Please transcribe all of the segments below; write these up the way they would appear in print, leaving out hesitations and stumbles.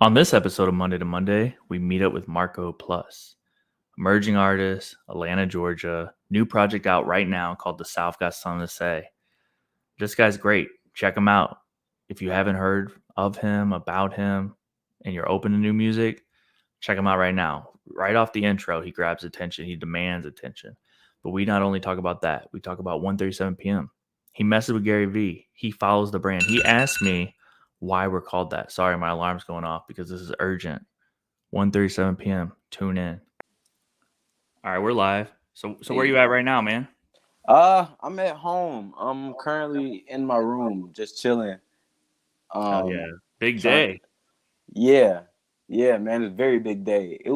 On this episode of Monday to Monday, we meet up with Marco Plus, emerging artist, Atlanta, Georgia. New project out right now called The South Got Something to Say. This guy's great. Check him out. If you haven't heard of him, about him, and you're open to new music, check him out right now. Right off the intro, he grabs attention. He demands attention. But we not only talk about that, we talk about 1:37 p.m. He messes with Gary Vee. He follows the brand. He asked me why we're called that. Sorry, my alarm's going off because this is urgent. 1:37 p.m. Tune in. All right, we're live. So where you Hey. at right now, man? I'm at home. I'm currently in my room, just chilling. Hell yeah. Um, Big trying. day. Yeah, yeah, man. It's a very big day. It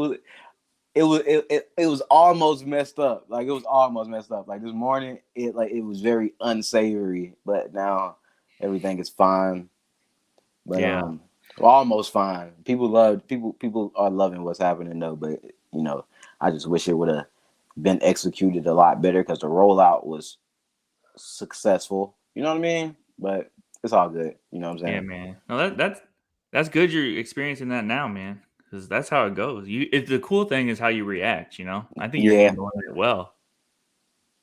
was almost messed up. Like it was almost messed up. Like this morning, it was very unsavory, but now everything is fine. But Yeah. almost fine. People are loving what's happening though. But I just wish it would have been executed a lot better because the rollout was successful. You know what I mean? But it's all good. You know what I'm Yeah, saying? man. No, that's good you're experiencing that now, man. Because that's how it goes. The cool thing is how you react, you know? I think you're Yeah. handling it well.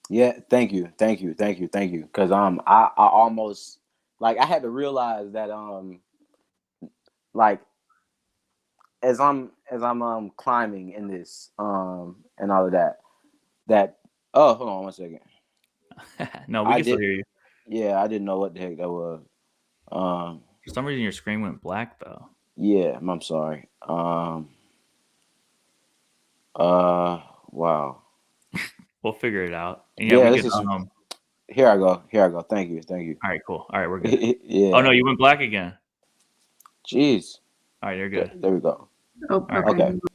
Yeah. Thank you. Because I almost like I had to realize that like as I'm climbing in this and all of that oh hold on one second. No, we I can still did hear you. yeah I didn't know what the heck that was. Um For some reason, your screen went black, though. yeah I'm sorry. Wow. We'll figure it out. And yeah, Yeah, we this could. is here I go. Thank you. All right, cool. All right, we're good. Oh Yeah. no, you went black again. Jeez. All right, you're There, good. there we go. Oh, All right, Okay. perfect.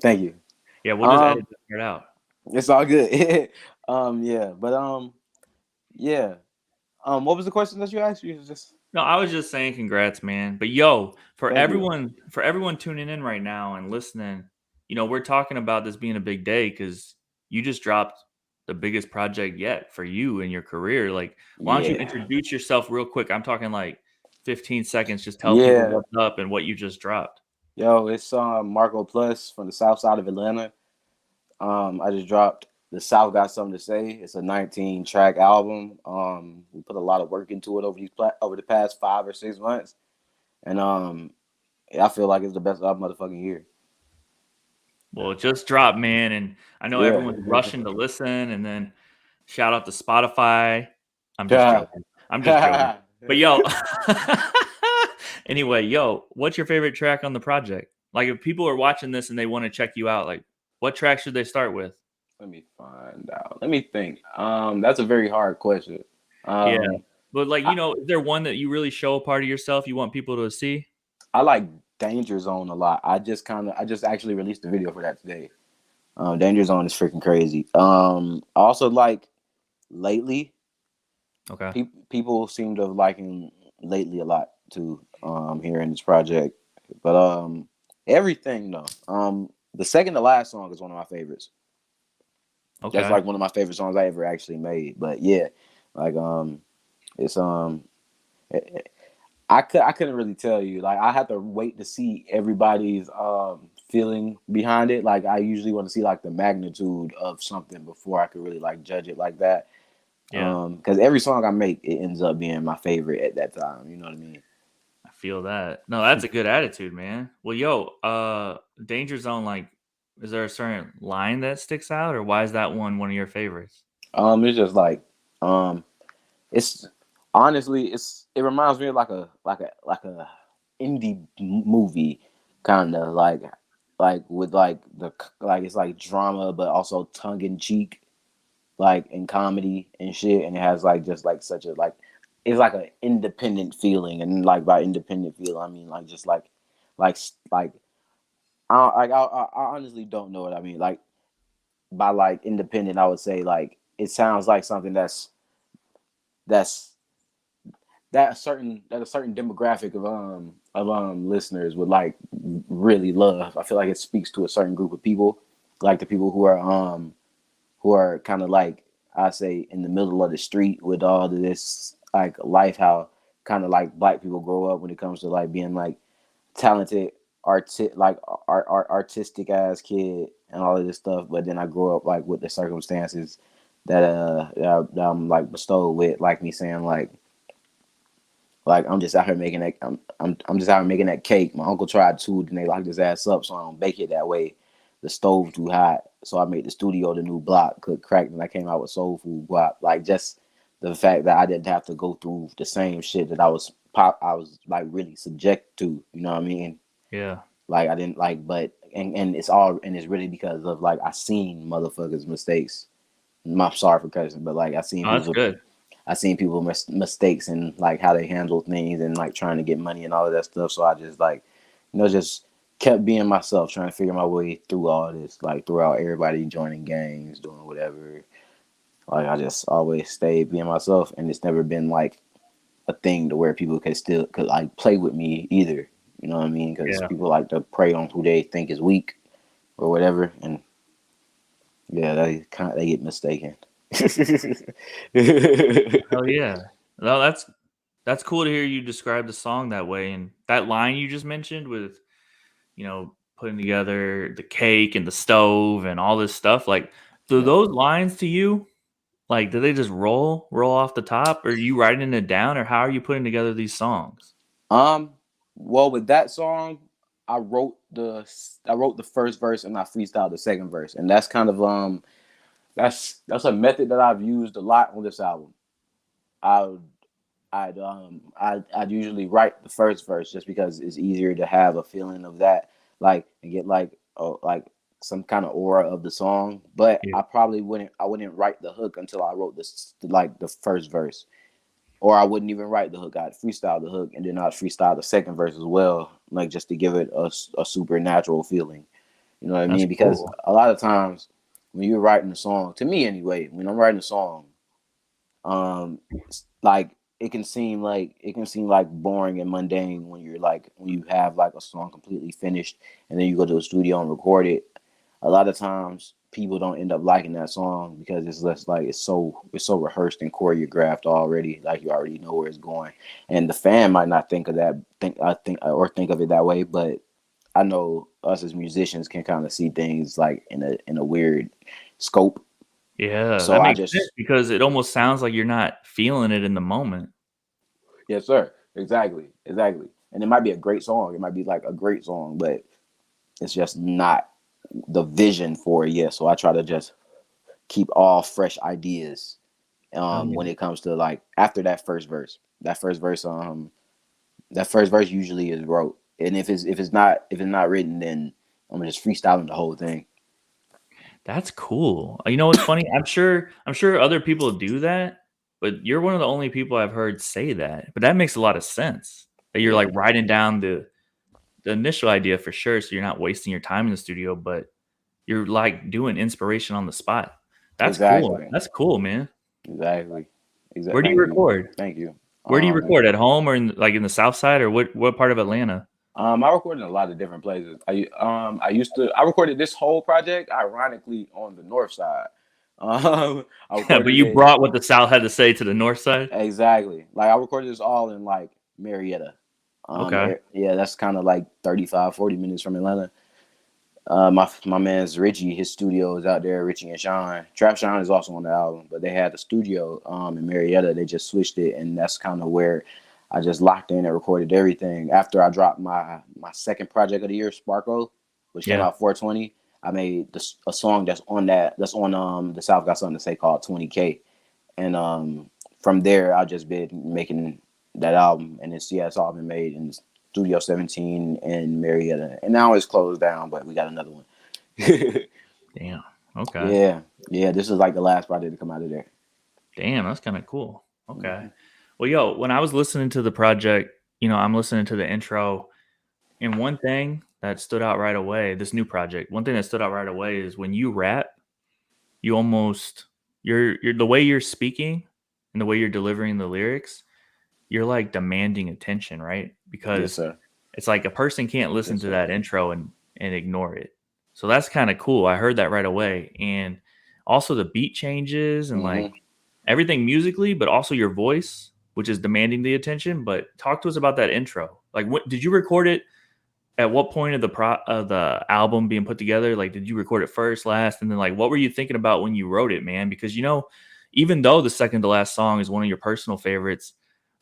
Thank you. yeah, we'll just Um, edit that part out. it's all good. Yeah, but yeah. What was the question that you asked? You was just No, I was just saying congrats, man. But yo, thank you. for everyone tuning in right now and listening, we're talking about this being a big day because you just dropped the biggest project yet for you in your career. Like, why don't you Yeah. introduce yourself real quick? I'm talking like 15 seconds. Just tell people Yeah. what's up and what you just dropped. Yo, it's Marco Plus from the South Side of Atlanta. I just dropped The South Got Something to Say. It's a 19 track album. We put a lot of work into it over the past 5 or 6 months, and I feel like it's the best album of the fucking year. Well, it just dropped, man, and I know Yeah. everyone's rushing to listen. And then shout out to Spotify. I'm just Yeah. joking. I'm just joking. But yo, anyway, yo, what's your favorite track on the project? Like, if people are watching this and they want to check you out, like, what track should they start with? Let me find out. Let me think. That's a very hard question. Yeah, Um, but like, I, is there one that you really show a part of yourself you want people to see? I like Danger Zone a lot. I just actually released the video for that today. Danger Zone is freaking crazy. I also like Lately. Okay. People seem to have liking Lately a lot too. Here in this project, but everything though. The second to last song is one of my favorites. That's Okay. like one of my favorite songs I ever actually made. But yeah, like it's I couldn't really tell you. Like I had to wait to see everybody's feeling behind it. Like I usually want to see like the magnitude of something before I could really like judge it like that. Yeah, Because every song I make, it ends up being my favorite at that time. You know what I mean? I feel that. No, that's a good attitude, man. Well, yo, Danger Zone, like, is there a certain line that sticks out, or why is that one of your favorites? It's just like um, it's honestly, it reminds me of like a indie movie kind of like with like like it's like drama but also tongue in cheek like in comedy and shit, and it has like just like such a like it's like an independent feeling, and like by independent feel I mean like just like like I honestly don't know what I mean like by like independent. I would say like it sounds like something that's that a certain demographic of listeners would like really love. I feel like it speaks to a certain group of people, like the people who are kind of like I say in the middle of the street with all of this like life, how kind of like black people grow up when it comes to like being like talented artistic ass kid and all of this stuff, but then I grew up like with the circumstances that I'm like bestowed with, like me saying like I'm just out here making that I'm just out here making that cake. My uncle tried to, and they locked his ass up, so I don't bake it that way. The stove too hot, so I made the studio the new block, cooked crack, and I came out with soul food guap. Like just the fact that I didn't have to go through the same shit that I was like really subject to. You know what I mean? Yeah. Like I didn't like, but and it's all and it's really because of like I seen motherfuckers mistakes. I'm sorry for cursing, but like Oh, that's good. I seen people mistakes and like how they handle things and like trying to get money and all of that stuff. So I just like, just kept being myself, trying to figure my way through all this, like throughout everybody joining gangs, doing whatever. Like I just always stayed being myself, and it's never been like a thing to where people could like play with me either. You know what I mean? Because Yeah. people like to prey on who they think is weak or whatever, and yeah, they get mistaken. Hell yeah. No, that's cool to hear you describe the song that way. And that line you just mentioned with, putting together the cake and the stove and all this stuff, like, do Yeah. those lines to you, like, do they just roll off the top? Or are you writing it down? Or how are you putting together these songs? Um, well, with that song, I wrote the first verse and I freestyled the second verse, and that's kind of that's a method that I've used a lot on this album. I would I'd usually write the first verse just because it's easier to have a feeling of that, like and get like some kind of aura of the song. But Yeah. I wouldn't write the hook until I wrote this like the first verse, or I wouldn't even write the hook. I'd freestyle the hook and then I'd freestyle the second verse as well, like just to give it a supernatural feeling. You know what I That's mean? Because cool. a lot of times when you're writing a song, to me anyway, when I'm writing a song, um, like it can seem like boring and mundane when when you have like a song completely finished and then you go to the studio and record it. A lot of times people don't end up liking that song because it's less like it's so rehearsed and choreographed already, like you already know where it's going, and the fan might not think of that think of it that way, but I know us as musicians can kind of see things like in a weird scope. Yeah, So that I makes sense just because it almost sounds like you're not feeling it in the moment. Yes, sir. Exactly. Exactly. And it might be a great song. It might be like a great song, but it's just not the vision for it yet. So I try to just keep all fresh ideas Oh, yeah. when it comes to like after that first verse. That first verse usually is wrote. And if it's not written, then I'm just freestyling the whole thing. That's cool. You know what's funny? I'm sure other people do that, but you're one of the only people I've heard say that. But that makes a lot of sense. That you're like Yeah. writing down the initial idea for sure, so you're not wasting your time in the studio, but you're like doing inspiration on the spot. That's cool. Exactly. That's cool, man. Exactly. Where Exactly. do you Thank you. record? Thank you. Where do you Um record? At home or in the South Side or what part of Atlanta? I recorded in a lot of different places. I recorded this whole project ironically on the north side. I But recorded you it brought what the South had to say to the North Side? exactly. Like I recorded this all in like Marietta. Okay. Yeah, that's kind of like 35, 40 minutes from Atlanta. My man's Richie, his studio is out there. Richie and Sean, Trap Sean is also on the album, but they had the studio in Marietta. They just switched it, and that's kind of where I just locked in and recorded everything. After I dropped my second project of the year, Sparkle, which came Yeah. out 420, I made a song that's on the South Got Something to Say called 20K, and from there I just been making that album, and it's all been made in Studio 17 in Marietta, and now it's closed down, but we got another one. Damn. Okay. Yeah, yeah. This is like the last project to come out of there. Damn, that's kind of cool. Okay. Hmm. Well, yo, when I was listening to the project, I'm listening to the intro, and one thing that stood out right away, this new project, one thing that stood out right away is when you rap, you almost you're the way you're speaking and the way you're delivering the lyrics, you're like demanding attention, right? Yes, Because sir. it's like a person can't listen Yes, to sir. that intro and ignore it. So that's kind of cool. I heard that right away. And also the beat changes and like Hmm. everything musically, but also your voice, which is demanding the attention. But talk to us about that intro. Like, what did you record it at what point of the album being put together, like, did you record it first, last, and then like, what were you thinking about when you wrote it, man? Because even though the second to last song is one of your personal favorites,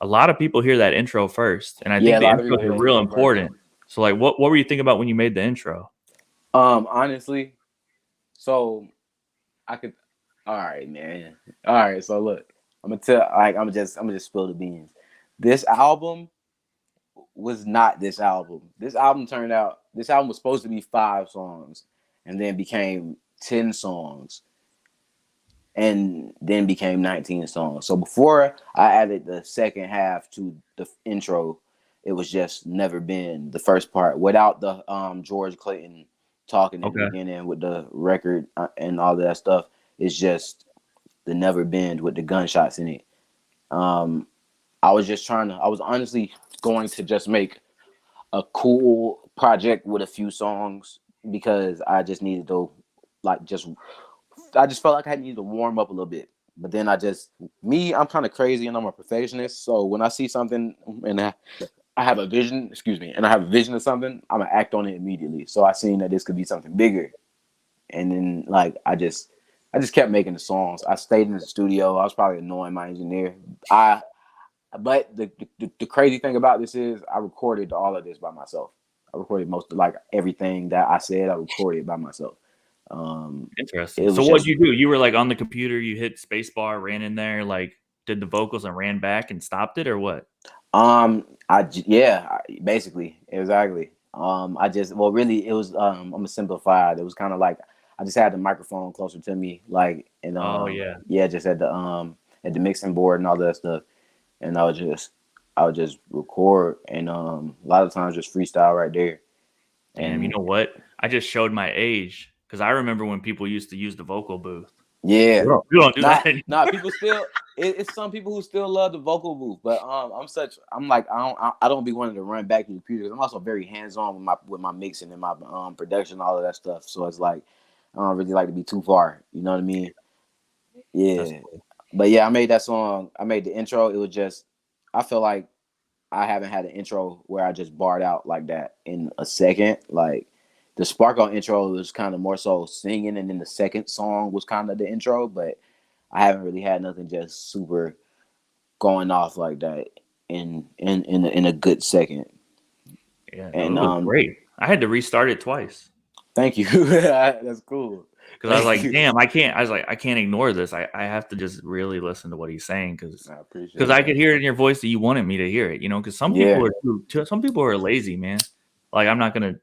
a lot of people hear that intro first, and I Yeah, think a the lot of people intros hear are the real intro first. important. So like, what were you thinking about when you made the intro? Honestly, so I could. All right, man. All right, so look, I'm gonna tell. Like, I'm gonna just spill the beans. This album was not this album. This album turned out. This album was supposed to be 5 songs, and then became 10 songs, and then became 19 songs. So before I added the second half to the intro, it was just Never Been, the first part, without the George Clayton talking in the Okay. beginning with the record and all that stuff. It's just the Never Been with the gunshots in it. I was honestly going to just make a cool project with a few songs because I just needed to I just felt like I needed to warm up a little bit. But then I'm kind of crazy and I'm a perfectionist. So when I see something and I have a vision, and I have a vision of something, I'm gonna act on it immediately. So I seen that this could be something bigger, and then like I just kept making the songs. I stayed in the studio. I was probably annoying my engineer. But the crazy thing about this is I recorded all of this by myself. I recorded most of like everything that I said. I recorded by myself. Interesting. It So was what'd just you do? You were like on the computer, you hit spacebar, ran in there, like did the vocals and ran back and stopped it, or what? basically exactly. I just well really it was I'm gonna simplify it. It was kind of like I just had the microphone closer to me, like and Oh yeah. yeah, just at the mixing board and all that stuff, and I would just record and a lot of times just freestyle right there. Damn, you And know what? I just showed my age because I remember when people used to use the vocal booth. yeah, We don't do that not anymore. people still. It's some people who still love the vocal booth, but I'm like I don't be wanting to run back to the computer. I'm also very hands on with my mixing and my production, all of that stuff. So it's like I don't really like to be too far. You know what I mean? That's Yeah, cool. but yeah, I made that song. I made the intro. It was just I feel like I haven't had an intro where I just barred out like that in a second. Like the Sparkle intro was kind of more so singing, and then the second song was kind of the intro, but I haven't really had nothing just super going off like that in a good second. Yeah, no, And it was great. I had to restart it twice thank you. That's cool. because I was Thank like, you. damn, I can't. I was like, I can't ignore this. I have to just really listen to what he's saying because I because appreciate I that. could hear it in your voice that you wanted me to hear it. Because Yeah. some people are lazy, man. Like I'm not gonna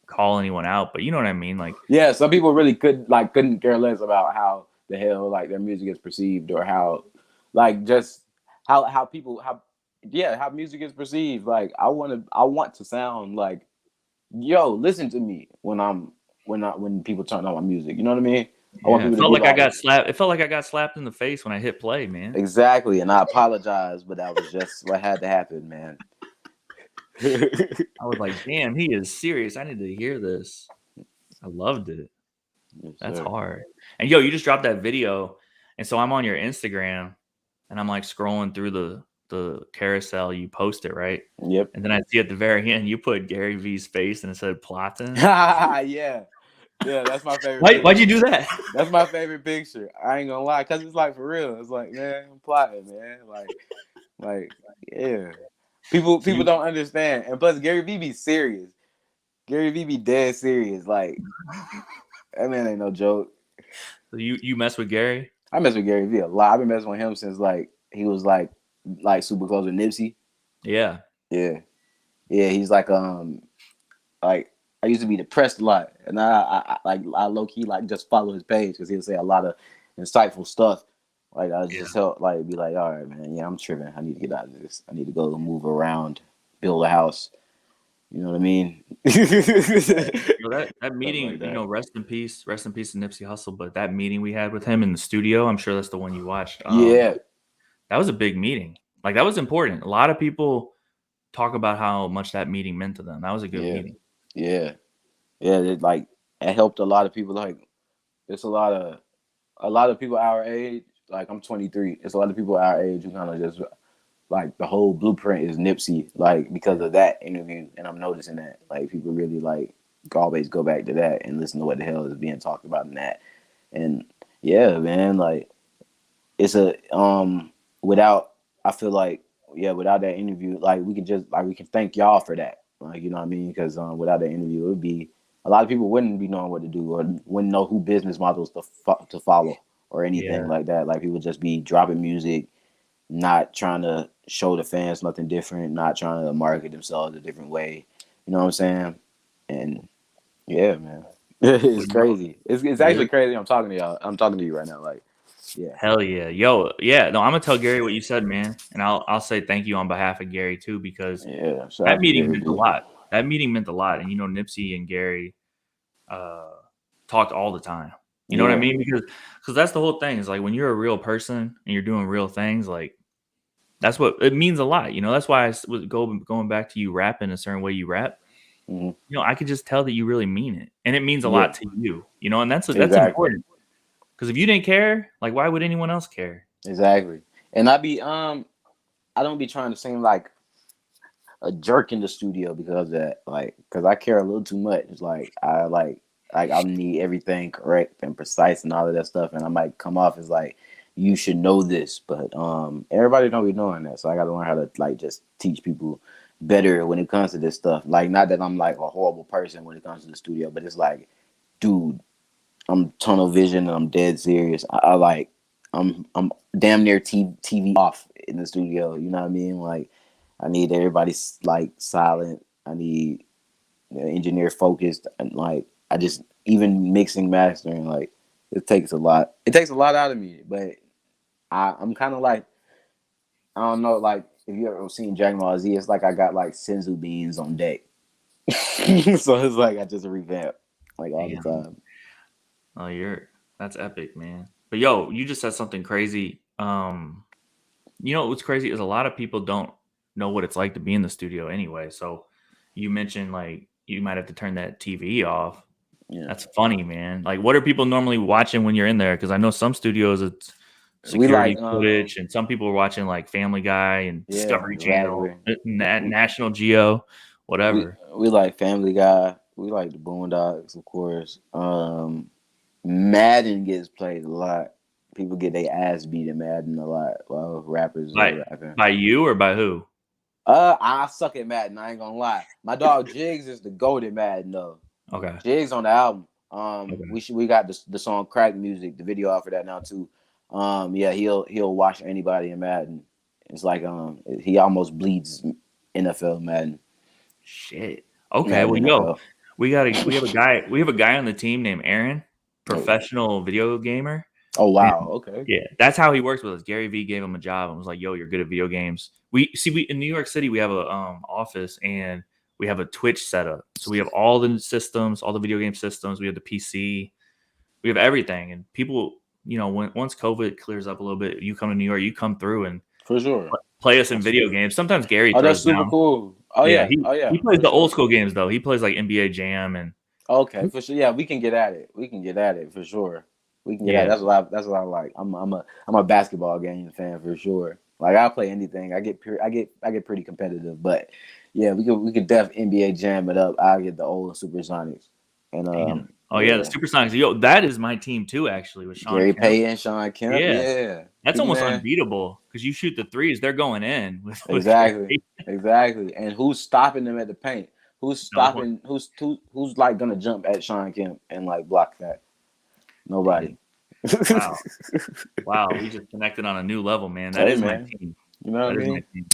call anyone out, but you know what I mean. Like Yeah, some people really couldn't care less about how the hell like their music is perceived or how like just how people how music is perceived. Like I want to sound like yo, listen to me when people turn on my music. You know what I mean? I want yeah, it people to felt be like I like got slapped. It felt like I got slapped in the face when I hit play, man. exactly, and I apologize, but that was just what had to happen, man. Yes, I was like, damn, he is serious. I need to hear this. I loved it. That's sir. hard. And yo, you just dropped that video, and so I'm on your Instagram, and I'm like scrolling through the carousel. You post it, right? Yep. And then I see at the very end you put Gary V's face and it said Platin. Yeah. Yeah, that's my favorite Why'd you picture. do that? That's my favorite picture. I ain't gonna lie, cause it's like for real. It's like, man, I'm plotting, man. Like, yeah. So People you don't understand. And plus Gary Vee be serious. Gary Vee be dead serious. Like, that man ain't no joke. so you mess with Gary? I mess with Gary Vee a lot. I've been messing with him since like he was like super close with Nipsey. Yeah. Yeah. Yeah, he's like I used to be depressed a lot, and I low key like just follow his page because he'll say a lot of insightful stuff. Like I Yeah. just help like be like, all right, man, yeah, I'm tripping. I need to get out of this. I need to go move around, build a house. You know what I mean? You know, that Stuff meeting, like that. rest in peace to Nipsey Hussle. But that meeting we had with him in the studio, I'm sure that's the one you watched. Yeah, That was a big meeting. Like that was important. A lot of people talk about how much that meeting meant to them. That was a good yeah, meeting. yeah, yeah. It helped a lot of people. Like it's a lot of people our age. Like I'm 23. It's a lot of people our age who kind of just like the whole blueprint is Nipsey, like because of that interview, and I'm noticing that like people really like always go back to that and listen to what the hell is being talked about in that, and yeah, man, like it's a without I feel like without that interview, like we can thank y'all for that, like you know what I mean, because without that interview, it would be a lot of people wouldn't be knowing what to do or wouldn't know who business models to follow or anything Yeah. like that. Like people just be dropping music, not trying to show the fans nothing different, not trying to market themselves a different way. You know what I'm saying? And yeah, man, it's Well, yo, crazy. It's yeah. actually crazy. I'm talking to y'all. I'm talking to you right now. Like, yeah, Hell yeah. Yo, yeah. No, I'm gonna tell Gary what you said, man. And I'll say thank you on behalf of Gary too, because yeah. Shout that out to meeting Gary meant a V. lot. That meeting meant a lot. And Nipsey and Gary uh talked all the time. You know what I Yeah. mean? Because that's the whole thing. Is like when you're a real person and you're doing real things, like that's what it means a lot. That's why was going back to you rapping a certain way you rap. Hmm. I could just tell that you really mean it, and it means a Yeah. lot to you. And that's Exactly. important. Because if you didn't care, like why would anyone else care? Exactly. And I don't be trying to seem like a jerk in the studio because of that. Like, because I care a little too much. It's like I need everything correct and precise and all of that stuff, and I might come off as like you should know this, but everybody don't be knowing that. So I got to learn how to like just teach people better when it comes to this stuff. Like, not that I'm like a horrible person when it comes to the studio, but it's like, dude, I'm tunnel vision and I'm dead serious. I like I'm damn near TV off in the studio. You know what I mean? Like I need everybody like silent. I need the engineer focused, and like I just even mixing mastering like it takes a lot. It takes a lot out of me, but I'm kind of like I don't know like if you ever seen Dragon Ball Z, it's like I got like senzu beans on deck. So it's like I just revamp like all the Damn. time. Oh, that's epic, man. But yo, you just said something crazy. What's crazy is a lot of people don't know what it's like to be in the studio anyway. So you mentioned like you might have to turn that TV off. Yeah. That's funny, man. Like, what are people normally watching when you're in there? Because I know some studios it's We like security footage, and some people are watching like Family Guy and yeah, Discovery Channel, exactly. National Geo, whatever. We like Family Guy. We like the Boondocks, of course. Madden gets played a lot. People get their ass beat in Madden a lot while rappers By are rapping. by you or by who? I suck at Madden. I ain't gonna lie. My dog Jigs is the goat at Madden though. Okay. Jigs on the album. Okay. We got the song Crack Music, the video out for that now too. Yeah, he'll watch anybody in Madden. It's like he almost bleeds NFL Madden. Shit. Okay. Well, Madden yo, NFL. we have a guy on the team named Aaron, Oh, professional video gamer. oh And wow. Okay. yeah, that's how he works with us. Gary Vee gave him a job and was like, "Yo, you're good at video games." We in New York City we have a office and we have a Twitch setup. So we have all the systems, all the video game systems. We have the PC, we have everything. And people, once COVID clears up a little bit, you come to New York, you come through and For sure. play us in video games. Sometimes Gary Oh, that's throws super down. cool. Oh Yeah, yeah. Oh he yeah. plays For the old sure. school games though. He plays like NBA Jam and Okay, for sure. Yeah, we can get at it. We can get at it for sure. We can get at it. yeah, That's what I like. I'm a basketball game fan for sure. Like I play anything. I get pretty competitive, but yeah, we could def NBA jam it up. I get the old Supersonics and damn. Oh yeah, the yeah, Supersonics. Yo, that is my team too. Actually, with Sean Gary Kemp. Payton, Sean Kemp. Yeah, Yeah, that's people almost man. unbeatable because you shoot the threes, they're going in with Exactly, Gary. exactly. And who's stopping them at the paint? Who's No one. stopping? Who's like gonna jump at Sean Kemp and like block that? Nobody. Damn. Wow. Wow. We just connected on a new level, man. That Hey is my man, team. you know what I That is my mean? team.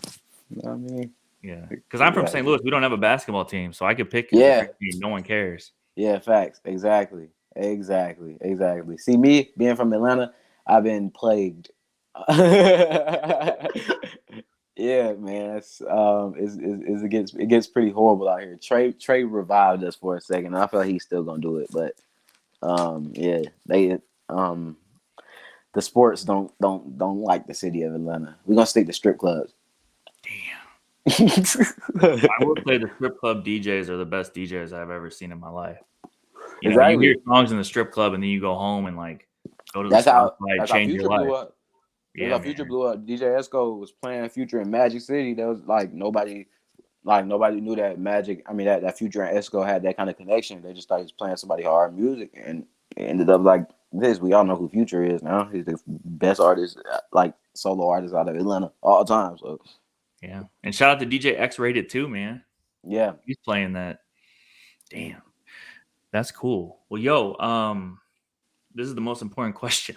You know what I mean? Yeah. Because I'm from St. Exactly. Louis. We don't have a basketball team, so I could pick a Yeah, different team. No one cares. yeah, facts. Exactly. Exactly. Exactly. See me being from Atlanta, I've been plagued. Yeah, man. It gets pretty horrible out here. Trey revived us for a second. I feel like he's still gonna do it, but yeah, they um the sports don't like the city of Atlanta. We're gonna stick to strip clubs. Damn. I will say the strip club DJs are the best DJs I've ever seen in my life. You hear Exactly. songs in the strip club and then you go home and like go to the That's star how slide, that's how change your Future blew life. up. It was Yeah, like man. Future blew up. DJ Esco was playing Future in Magic City. That was nobody knew that Magic. I mean that Future and Esco had that kind of connection. They just thought he was playing somebody hard music, and it ended up like this. We all know who Future is now. He's the best artist, like solo artist out of Atlanta all time. So Yeah. And shout out to DJ X Rated too, man. yeah, He's playing that. Damn. That's cool. Well, yo, this is the most important question.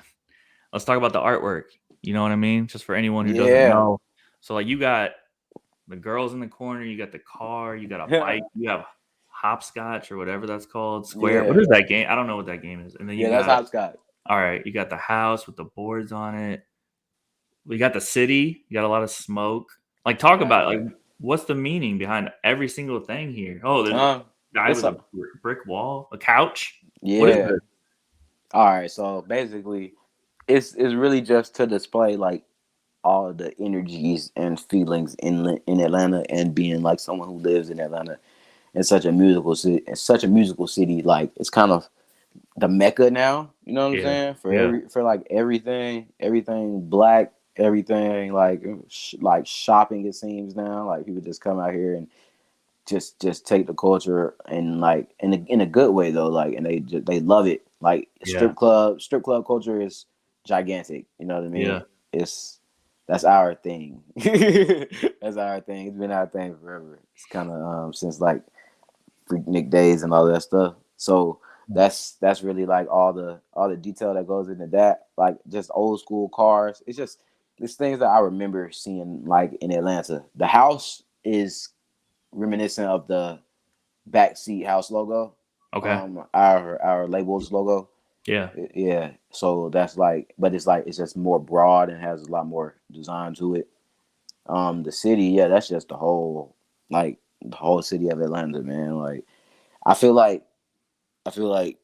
Let's talk about the artwork. You know what I mean? Just for anyone who doesn't yeah, know. So like you got the girls in the corner, you got the car, you got a bike, you have hopscotch or whatever that's called. Square. What yeah, is that game? I don't know what that game is. And then yeah. you That's got hopscotch. all right, you got the house with the boards on it. We got the city. You got a lot of smoke. Like talk about like Yeah. what's the meaning behind every single thing here? Oh, there's a guy It's with a a brick wall, a couch. What is yeah. this? All right. So basically, it's really just to display like all of the energies and feelings in Atlanta, and being like someone who lives in Atlanta, in such a musical city. It's such a musical city. Like it's kind of the mecca now. You know what I'm Yeah, saying? yeah, For like everything black, everything like shopping. It seems now like people just come out here and just take the culture, and like in a good way though, like, and they love it. Like yeah, strip club culture is gigantic. You know what I yeah, mean? It's That's our thing. That's our thing. It's been our thing forever. It's kind of since like Freaknik days and all that stuff. So that's really like all the detail that goes into that. Like just old school cars. It's things that I remember seeing like in Atlanta. The house is reminiscent of the backseat house logo, okay, our labels logo. yeah, Yeah, so that's like, but it's just more broad and has a lot more design to it. The city, yeah, that's just the whole city of Atlanta, man. Like I feel like I feel like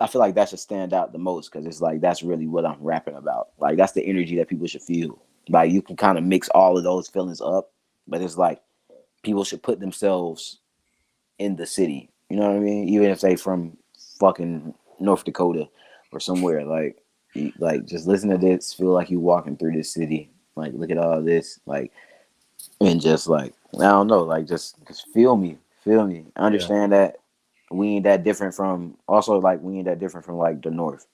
I feel like that should stand out the most, because it's like that's really what I'm rapping about. Like that's the energy that people should feel. Like you can kind of mix all of those feelings up, but it's like people should put themselves in the city. You know what I mean? Even if they from fucking North Dakota or somewhere, like just listen to this, feel like you walking through this city. Like look at all this, like, and just like I don't know, like just feel me. yeah. Understand that we ain't that different from. Also, like we ain't that different from like the North.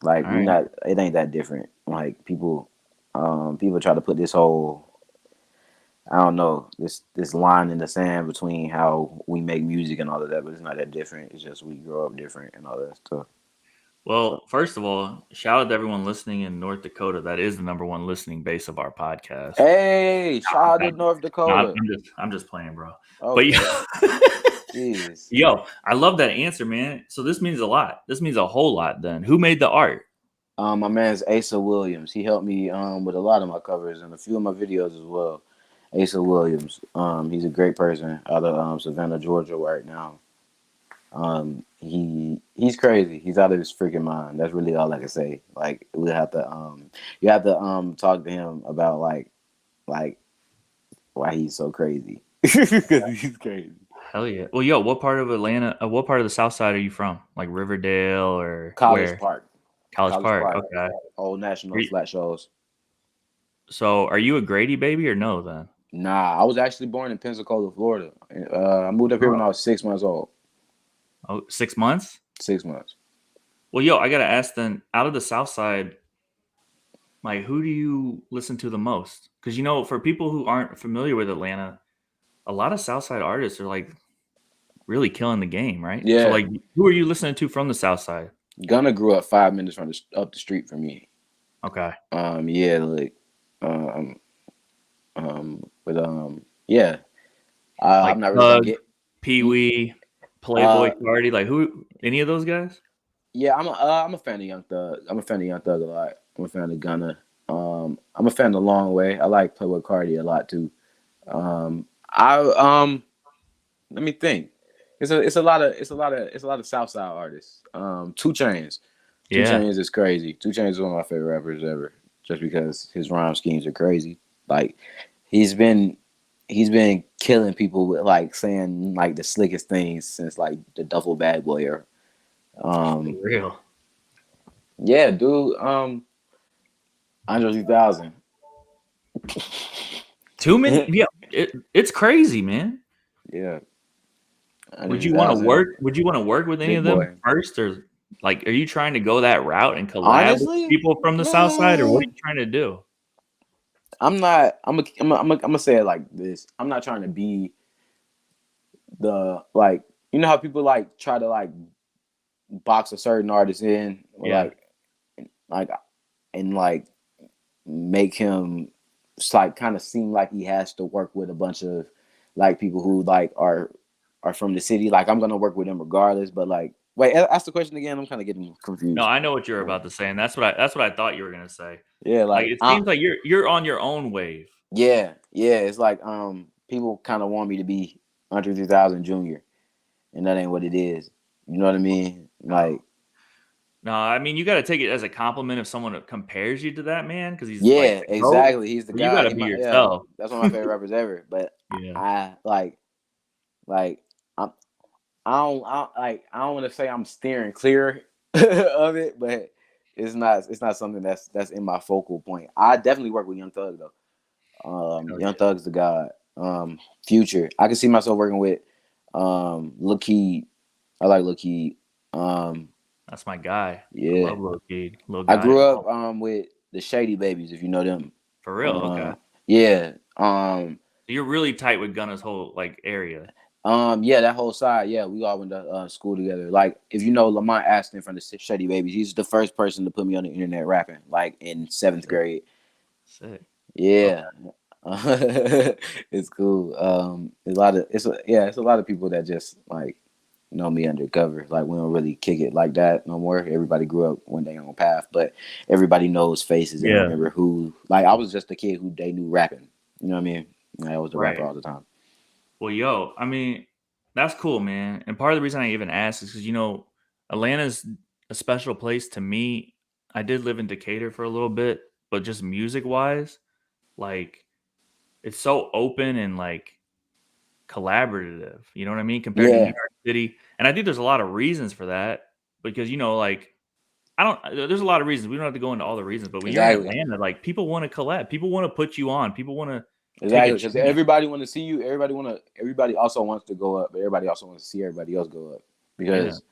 Like All we right. not. It ain't that different. Like people try to put this whole, I don't know, this line in the sand between how we make music and all of that, but it's not that different. It's just we grow up different and all that stuff. So Well, first of all, shout out to everyone listening in North Dakota. That is the number one listening base of our podcast. hey, shout out to North No, Dakota. I'm just playing, bro. But Okay, jeez. yo, I love that answer, man. So this means a lot. This means a whole lot. Then who made the art? My man's Asa Williams. He helped me with a lot of my covers and a few of my videos as well. Asa Williams. He's a great person out of Savannah, Georgia, right now. He's crazy. He's out of his freaking mind. That's really all I can say. Like we have to you have to talk to him about like why he's so crazy. Because he's crazy. Hell yeah. Well, yo, what part of Atlanta? What part of the South Side are you from? Like Riverdale or College where? Park. College College Park. Park. Okay. Old Are National you- flat shows. So are you a Grady baby or no? Then. Nah, I was actually born in Pensacola, Florida. I moved up here when I Oh, was 6 months old. oh 6 months. 6 months. Well, yo, I gotta ask then. Out of the South Side, like, who do you listen to the most? Because for people who aren't familiar with Atlanta, a lot of South Side artists are like really killing the game, right? So, Yeah, like, who are you listening to from the South Side? Gunna grew up 5 minutes up the street from me. Okay, Yeah, like, but yeah. like I'm not really gonna Thug, get. Pee y- Wee, Playboy Uh, Cardi, like who? Any of those guys? yeah, I'm a fan of Young Thug. I'm a fan of Young Thug a lot. I'm a fan of Gunna. I'm a fan of The Long Way. I like Playboy Cardi a lot too. I Let me think. It's a lot of Southside artists. 2 Chainz. Two Yeah, Chainz is crazy. 2 Chainz is one of my favorite rappers ever, just because his rhyme schemes are crazy. Like he's been he's been killing people with like saying like the slickest things since like the Duffel Bag Boy era. for Um, real. yeah, dude. Andre 3000. 2 minutes. Yeah, it's crazy, man. Yeah, Andre Would you want to 3000. work? Would you want to work with any Big of them boy. first, or like, are you trying to go that route and collab with Honestly, people from the South Side, or what are man, you trying to do? I'm not. I'm gonna say it like this. I'm not trying to be the like. You know how people like try to like box a certain artist in, or Yeah, like and like make him like kind of seem like he has to work with a bunch of like people who like are from the city. Like I'm gonna work with them regardless. But like, wait, ask the question again. I'm kind of getting no, confused. I know what you're about to say, and that's what I thought you were gonna say. Yeah, Like, like it seems like you're on your own wave. yeah. It's like people kind of want me to be Andre 3000 Junior, and that ain't what it is. You know what I mean? No, Like no, I mean, you got to take it as a compliment if someone compares you to that man because he's like yeah, the goat. exactly. He's the But you guy. got to He be might yeah. yourself. That's one of my favorite rappers ever. But Yeah, I like I'm I don't want to say I'm steering clear of it, but it's not something that's in my focal point. I definitely work with Young Thug though. hell Young yeah, Thug's the god. Future. I can see myself working with Lil Keed. I like Lil Keed. Um, that's my guy. I yeah. love Lil Keed, Lil I guy. grew up Oh, with the Shady Babies, if you know them. for real? Okay. Uh, yeah. So you're really tight with Gunna's whole like area. Yeah, that whole side. Yeah, we all went to school together. Like, if you know Lamont Aston from the Shady Babies, he's the first person to put me on the internet rapping, like in seventh Sick, grade. sick. Love Yeah, that. it's cool. It's a lot of it's a lot of people that just like know me undercover. Like we don't really kick it like that no more. Everybody grew up one day on path, but everybody knows faces and Yeah, remember who. Like I was just a kid who they knew rapping. You know what I mean? Like, I was the rapper right. all the time. Well, yo, I mean, that's cool, man. And part of the reason I even asked is because Atlanta's a special place to me. I did live in Decatur for a little bit, but just music wise, like it's so open and like collaborative. You know what I mean? Compared to New Yeah, York City, and I think there's a lot of reasons for that because like I don't. There's a lot of reasons. We don't have to go into all the reasons, but when you're in exactly. Atlanta, like people want to collab, people want to put you on, people want to take a Exactly, because chance. everybody want to see you. Everybody also wants to go up, but everybody also wants to see everybody else go up. Yeah, Because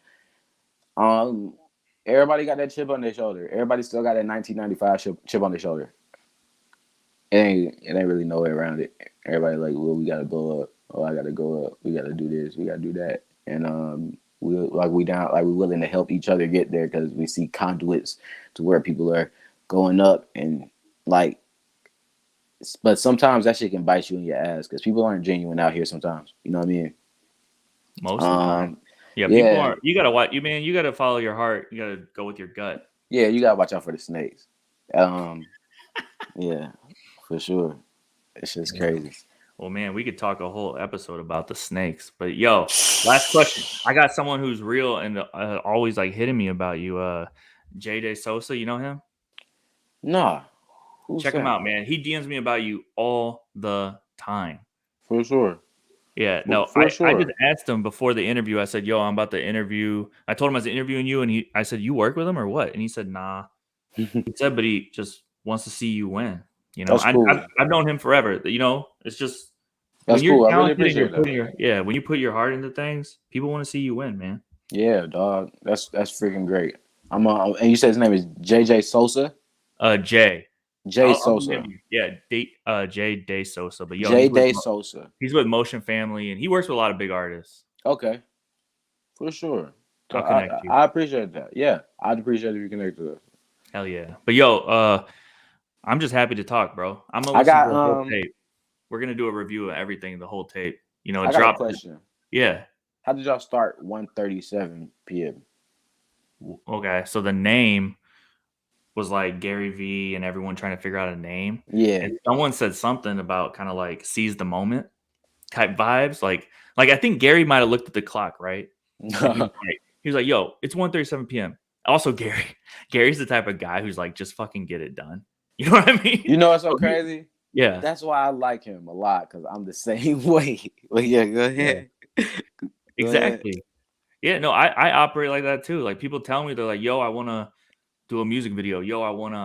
um, everybody got that chip on their shoulder. Everybody still got that 1995 chip on their shoulder. It ain't really no way around it. Everybody like, well, we gotta blow up. Oh, I gotta go up. We gotta do this. We gotta do that. And we willing to help each other get there because we see conduits to where people are going up and like but sometimes that shit can bite you in your ass because people aren't genuine out here sometimes. You know what I mean? most of the time. Um, Yeah, people yeah, are. You gotta watch. You man, you gotta follow your heart. You gotta go with your gut. yeah, you gotta watch out for the snakes. Um, yeah, for sure. It's just Yeah. crazy. Well, man, we could talk a whole episode about the snakes. But yo, last question. I got someone who's real and always like hitting me about you. J Day Sosa, you know him? Nah, who's Check him that? out, man. He DMs me about you all the time. For sure, Yeah, for, no, for I just sure. asked him before the interview. I said, "Yo, I'm about to interview." I told him I was interviewing you, and I said, "You work with him or what?" And he said, "Nah." He said, "But he just wants to see you win." That's cool. I've known him forever. It's just when That's you're cool. I really talented and appreciate you're that. putting when you put your heart into things, people want to see you win, man. Yeah, dog. That's freaking great. And you said his name is JJ Sosa. Jay, J I'll DM Sosa. you. Yeah, Jay Day Sosa. But yo, J Day Sosa. he's with Motion Family, and he works with a lot of big artists. Okay, for sure. So I'll connect you. I appreciate that. Yeah, I'd appreciate if you connect to us. Hell yeah. But yo, I'm just happy to talk, bro. I'm gonna I listen got to the whole tape. We're gonna do a review of everything, the whole tape. It I got a dropped. question. Yeah. How did y'all start 1:37 p.m.? Okay. So the name was like Gary V and everyone trying to figure out a name. Yeah. And someone said something about kind of like seize the moment type vibes. Like I think Gary might have looked at the clock, right? And he was like, yo, it's 1:37 p.m. Also, Gary's the type of guy who's like, just fucking get it done. You know what I mean? You know what's so So crazy? yeah. That's why I like him a lot because I'm the same way. But yeah, go Yeah. ahead. Go ahead. Exactly. Yeah, no, I operate like that too. Like people tell me they're like, "Yo, I want to do a music video. Yo, I want to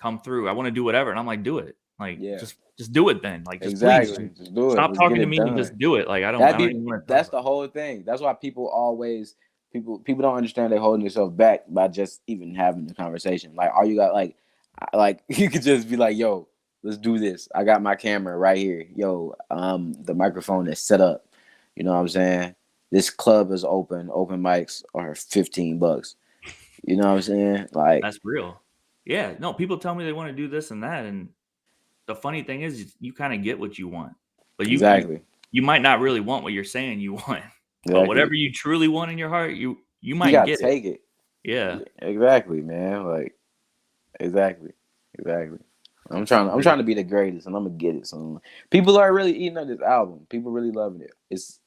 come through. I want to do whatever. And I'm like, do it. Like, Yeah, just do it then. Like, just please exactly. Just do it. stop Let's get talking to it me and done. just do it. Like, That I don't be even want to talk that's about the whole thing. That's why people always people don't understand they're holding themselves back by just even having the conversation. Like all you got like you could just be like, yo, let's do this. I got my camera right here. Yo, the microphone is set up. You know what I'm saying? This club is open. Open mics are $15. You know what I'm saying? Like That's real. Yeah. No, people tell me they want to do this and that. And the funny thing is you kind of get what you want. But exactly. you might not really want what you're saying you want. But Exactly. whatever you truly want in your heart, you You might gotta get it. take it. Yeah. Yeah, exactly, man. Like exactly. Exactly. I'm Agreed. trying to be the greatest and I'm gonna get it soon. People are really eating up this album. People really loving it. It's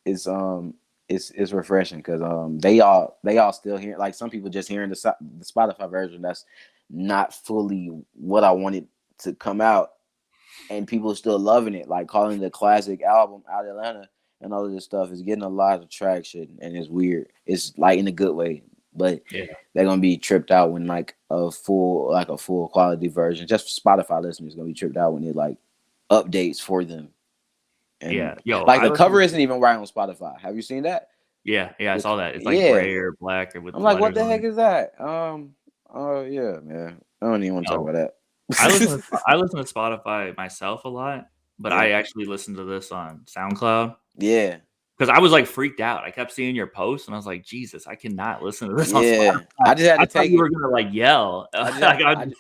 refreshing because they all still hearing, like some people just hearing the Spotify version that's not fully what I wanted to come out, and people are still loving it, like calling it a classic album out of Atlanta and all of this stuff is getting a lot of traction, and it's weird. It's like in a good way, but Yeah. they're gonna be tripped out when like a full quality version. Just Spotify listeners gonna be tripped out when it like updates for them, and Yeah. Yo, like I the listen cover to isn't even right on Spotify. Have you seen that? yeah, I saw that. It's like Yeah, gray or black or with I'm the like, what letters the on heck it. is that? Oh yeah, man. I don't even want to talk No. about I that. listen to Spotify myself a lot, but Yeah, I actually listen to this on SoundCloud yeah, because I was like freaked out. I kept seeing your posts and I was like, Jesus, I cannot listen to this on yeah. Spotify. I just had I to thought take you it. were gonna like yell. I just Like, had,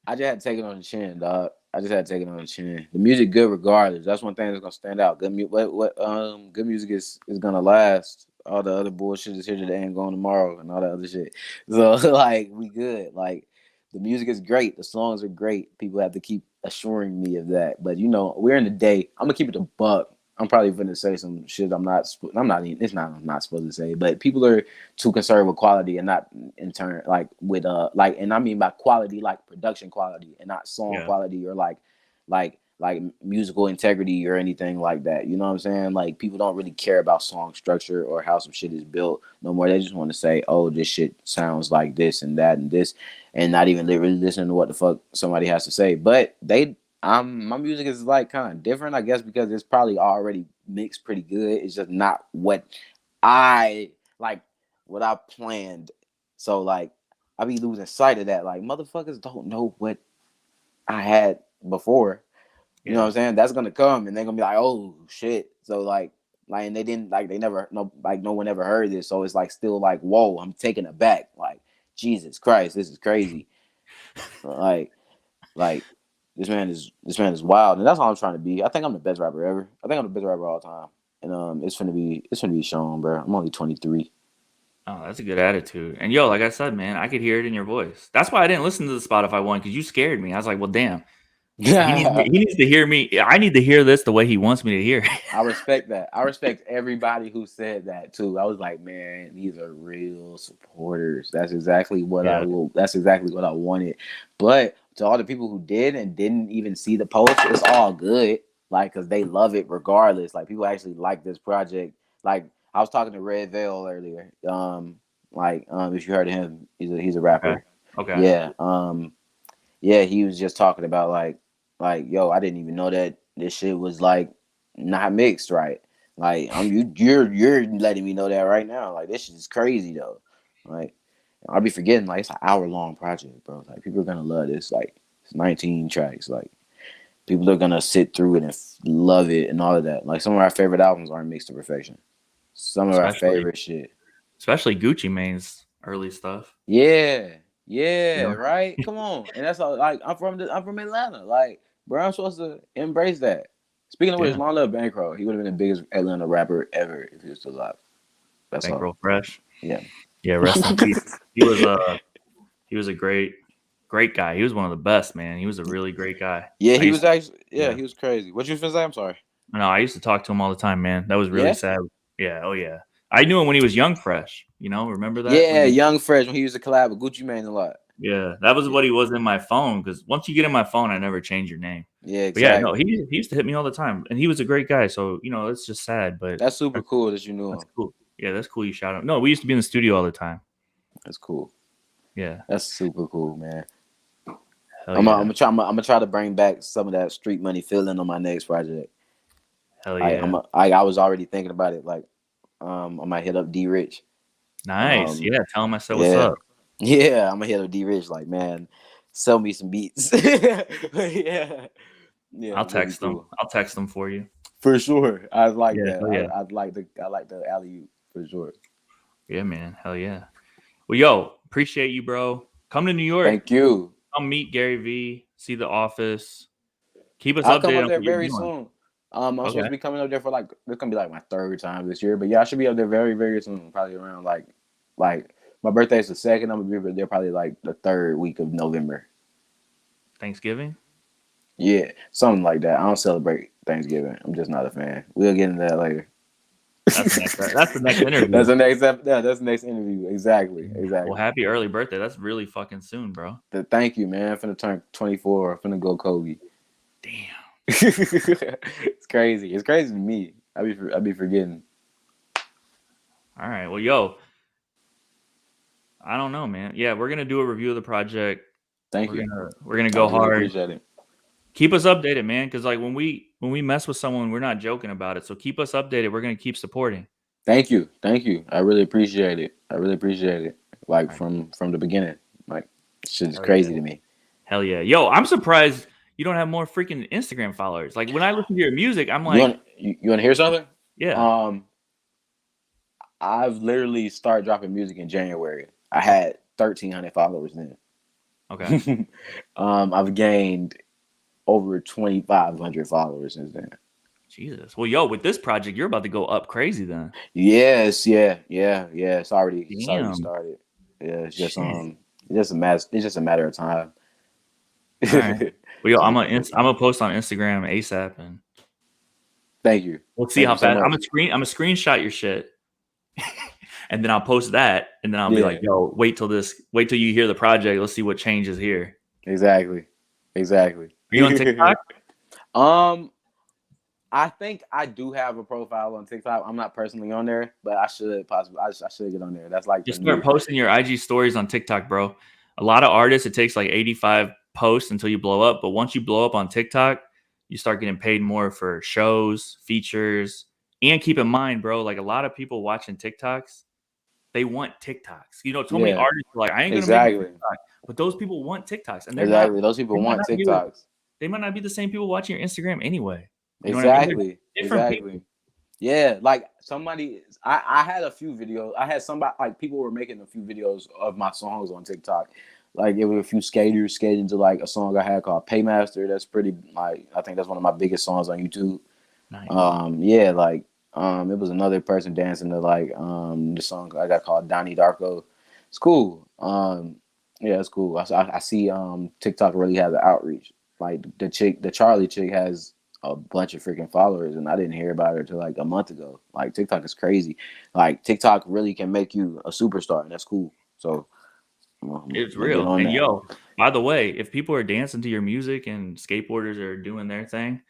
I just had to take it on the chin, dog. I just had to take it on the chin. The music good regardless. That's one thing that's gonna stand out. Good music is gonna last. All the other bullshit is here today and going tomorrow and all that other shit. So like we good. Like the music is great. The songs are great. People have to keep assuring me of that. But you know, we're in the day. I'm gonna keep it a buck. I'm probably gonna say some shit I'm not even, it's not I'm not supposed to say, but people are too concerned with quality and not in turn like with like, and I mean by quality like production quality and not song yeah, quality or like musical integrity or anything like that. You know what I'm saying? Like people don't really care about song structure or how some shit is built no more. They just want to say, oh, this shit sounds like this and that and this, and not even really listening to what the fuck somebody has to say. But my music is like kind of different, I guess, because it's probably already mixed pretty good. It's just not what I like, what I planned. So like, I be losing sight of that. Like motherfuckers don't know what I had before. You know what yeah, I'm saying? That's gonna come, and they're gonna be like, "Oh shit!" So and they didn't like they never no one ever heard this, so it's like still like, "Whoa!" I'm taken aback. Like Jesus Christ, this is crazy. Like like this man is wild, and that's all I'm trying to be. I think I'm the best rapper ever. I think I'm the best rapper of all time, and it's gonna be shown, bro. I'm only 23. Oh, that's a good attitude. And yo, like I said, man, I could hear it in your voice. That's why I didn't listen to the Spotify one because you scared me. I was like, well, damn, he needs to hear me. I need to hear this the way he wants me to hear it. I respect that. I respect everybody who said that too. I was like, man, these are real supporters. That's exactly what I Yeah, will. That's exactly what I wanted. But to all the people who did and didn't even see the post, it's all good. Like, cause they love it regardless. Like, people actually like this project. Like, I was talking to Red Veil earlier. If you heard of him, he's a okay, rapper. okay, Yeah. Yeah, he was just talking about yo, I didn't even know that this shit was like not mixed right. Like you're letting me know that right now. Like this shit is crazy though. Like I'll be forgetting like it's an hour long project, bro. Like people are gonna love this. Like it's 19 tracks. Like people are gonna sit through it and love it and all of that. Like some of our favorite albums aren't mixed to perfection. Some of our especially favorite shit. Gucci Mane's early stuff. Yeah, You yeah, know, right. Come on, and that's all. Like I'm from Atlanta. Like, bro, I'm supposed to embrace that. Speaking of which, yeah, Long Live Bankroll, he would have been the biggest Atlanta rapper ever if he was still alive. That's all. Bankroll Fresh. Yeah. Yeah, rest in peace. He was a great guy. He was one of the best, man. He was a really great guy. Yeah, I he used was to, actually. Yeah, yeah. he was crazy. What you finna say? I'm sorry. No, I used to talk to him all the time, man. That was really Yeah. sad. Yeah, oh yeah. I knew him when he was young, fresh. You know, remember that when Yeah, he? Young Fresh when he used to collab with Gucci Mane a lot. Yeah, that was Yeah, what he was in my phone. Because once you get in my phone, I never change your name. yeah, But yeah, no, exactly. he used to hit me all the time, and he was a great guy. So you know, it's just sad, but That's super cool that you knew that's him. cool. Yeah, that's cool. You shout him. No, we used to be in the studio all the time. That's cool. Yeah, That's super cool, man. Hell yeah. I'm gonna try to bring back some of that street money feeling on my next project. Hell yeah. I was already thinking about it. Like, I might hit up D Rich. Nice. Yeah. Tell him I said what's Yeah, up. yeah, I'm gonna hit up D Rich. Like, man, sell me some beats. Yeah, yeah, I'll that'd be text them. cool I'll text them for you. for sure. I like Yeah. that. Hell yeah. I like the alley oop for sure. Yeah, man. Hell yeah. Well, yo, appreciate you, bro. Come to New York. Thank you. Come meet Gary V. See the office. Keep us I'll come updated up on there what you're very doing. soon. I'm supposed Okay. to be coming up there for like it's gonna be like my third time this year, but yeah, I should be up there very very soon. Probably around like my birthday's the second. I'm gonna be there probably like the third week of November. Thanksgiving. Yeah, something like that. I don't celebrate Thanksgiving. I'm just not a fan. We'll get into that later. That's the next. That's the next interview. That's the next. Yeah, that's the next interview. Exactly. Well, Exactly. happy early birthday. That's really fucking soon, bro. Thank you, man. I'm finna turn 24. I'm finna go Kobe. Damn. It's crazy. It's crazy to me. I be forgetting. All right. Well, yo, I don't know, man. Yeah, we're gonna do a review of the project. Thank We're you. gonna I go really hard. appreciate it. Keep us updated, man. Because like when we mess with someone, we're not joking about it. So keep us updated. We're gonna keep supporting. Thank you. Thank you. I really appreciate it. I really appreciate it. Like All right. from the beginning. Like shit is Hell crazy yeah. to me. Hell yeah. Yo, I'm surprised you don't have more freaking Instagram followers. Like when I listen to your music, I'm like, You want to hear something? yeah. Um, I've literally started dropping music in January. I had 1,300 followers then. Okay. I've gained over 2,500 followers since then. Jesus. Well, yo, with this project, you're about to go up crazy then. Yes, yeah. It's already Damn. started. Yeah, it's just Shit. it's just a matter of time. All right. Well, yo, Just I'm a matter gonna of time. post on Instagram ASAP, and Thank you. we'll see Thank how you so fast. much. I'm a screenshot your shit, and then I'll post that, and then I'll be like, Yeah, yo, wait till you hear the project. Let's see what changes here. exactly. Exactly. Are you on TikTok? um, I think I do have a profile on TikTok. I'm not personally on there, but I should possibly. I should get on there. That's like the Just start new. posting your IG stories on TikTok, bro. A lot of artists, it takes like 85 posts until you blow up. But once you blow up on TikTok, you start getting paid more for shows, features. And keep in mind, bro, like a lot of people watching TikToks, they want TikToks. You know, so many Yeah, artists are like, I ain't gonna make a exactly. TikTok. But those people want TikToks. And Exactly. Those they people might want not be TikToks. they might not be the same people watching your Instagram anyway. You know what I mean? They're Exactly. different people. Exactly. Yeah, like somebody. I had a few videos. I had somebody like people were making a few videos of my songs on TikTok. Like it was a few skaters skating to like a song I had called Paymaster. That's pretty like I think that's one of my biggest songs on YouTube. Nice. Yeah, like it was another person dancing to like the song I got called Donnie Darko. It's cool. Yeah, it's cool. I see TikTok really has an outreach. Like the Charlie chick has a bunch of freaking followers, and I didn't hear about her till like a month ago. Like TikTok is crazy. Like TikTok really can make you a superstar, and that's cool. So It's I'm gonna get real. on And that. yo, by the way, if people are dancing to your music and skateboarders are doing their thing,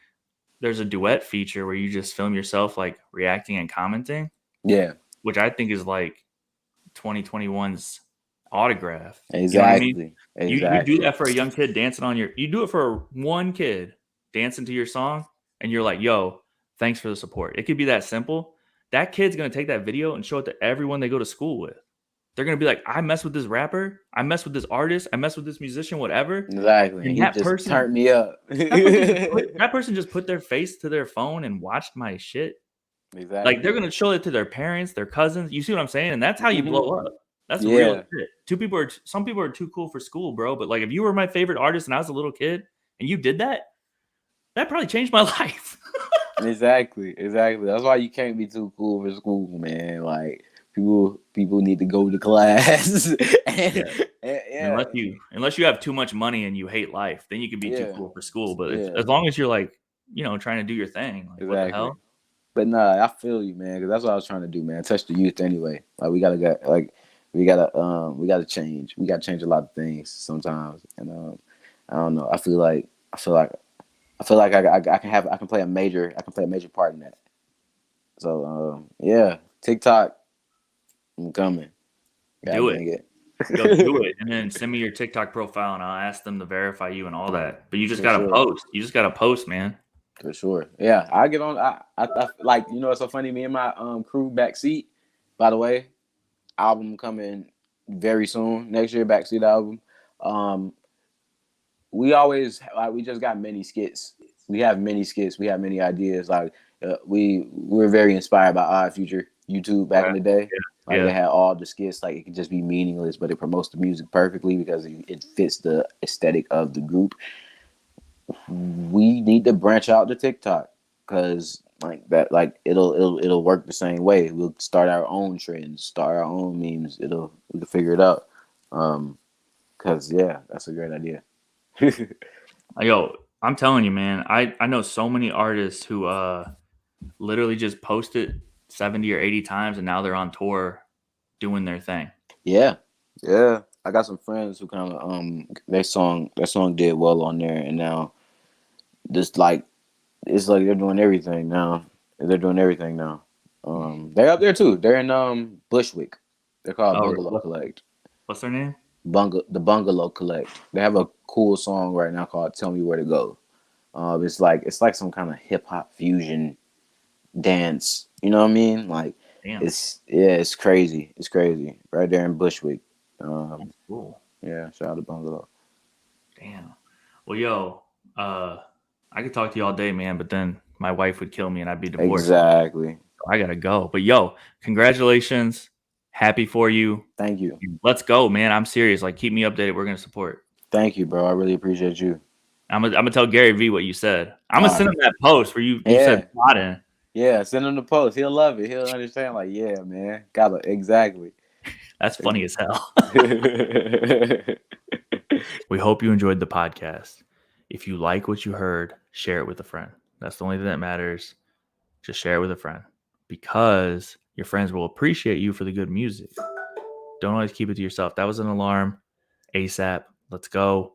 there's a duet feature where you just film yourself like reacting and commenting, Yeah, which I think is like 2021's autograph. You know what I mean? exactly, You do exactly, that for a young kid dancing on your you do it for one kid dancing to your song and you're like, "Yo, thanks for the support." It could be that simple. That kid's going to take that video and show it to everyone they go to school with. They're going to be like, "I mess with this rapper, I mess with this artist, I mess with this musician, whatever." exactly. And He just turned me up. that person just put their face to their phone and watched my shit. Like they're Exactly. gonna show it to their parents, their cousins. You see what I'm saying? And that's how you Hmm. blow up. That's real Yeah, shit. Some people are too cool for school, bro. But like if you were my favorite artist and I was a little kid and you did that, that probably changed my life. exactly, exactly. That's why you can't be too cool for school, man. Like people need to go to class. Yeah. Yeah, Unless you have too much money and you hate life, then you can be too yeah, cool for school. But yeah, as long as you're like, trying to do your thing, like what the exactly. hell? But nah, I feel you, man, because that's what I was trying to do, man. Touch the youth anyway. Like we gotta change. We gotta change a lot of things sometimes, and I don't know. I feel like I can play a major part in that. So yeah, TikTok, I'm coming. Gotta Do it. bring it. Yo, do it, and then send me your TikTok profile, and I'll ask them to verify you and all that. But you just For gotta sure. post. You just gotta post, man. For sure. Yeah, I get on. I like, you know, it's so funny. Me and my crew backseat. By the way, album coming very soon next year. Backseat album. Um, we always like, we just got many skits. We have many skits. We have many ideas. Like we're very inspired by Odd Future YouTube back Okay. in the day. Like Yeah. they had all the skits. Like it could just be meaningless, but it promotes the music perfectly because it fits the aesthetic of the group. We need to branch out to TikTok because like that, like it'll work the same way. We'll start our own trends, start our own memes. We can figure it out. Cause yeah, that's a great idea. Yo, I'm telling you, man. I know so many artists who literally just posted 70 or 80 times, and now they're on tour doing their thing. Yeah, yeah. I got some friends who kind of their song did well on there, and now just like it's like they're doing everything now. They're doing everything now. They're up there too. They're in Bushwick. They're called Oh, Bungalow Collect. what's their name? The Bungalow Collect. They have a cool song right now called "Tell Me Where to Go." It's like some kind of hip hop fusion dance. You know what I mean? Like Damn, it's crazy. It's crazy right there in Bushwick. that's cool. Yeah, shout out to Bungalow. Damn. Well, yo, I could talk to you all day, man, but then my wife would kill me and I'd be divorced. Exactly. So I gotta go. But yo, congratulations. Happy for you. Thank you. Let's go, man. I'm serious. Like, keep me updated. We're gonna support. Thank you, bro. I really appreciate you. I'm gonna tell Gary V what you said. I'm All gonna send right. him that post where you Yeah. said plotting. Yeah. Send him the post. He'll love it. He'll understand. Like, yeah, man. Got it. Exactly. That's funny as hell. We hope you enjoyed the podcast. If you like what you heard, share it with a friend. That's the only thing that matters. Just share it with a friend because your friends will appreciate you for the good music. Don't always keep it to yourself. That was an alarm. ASAP. Let's go.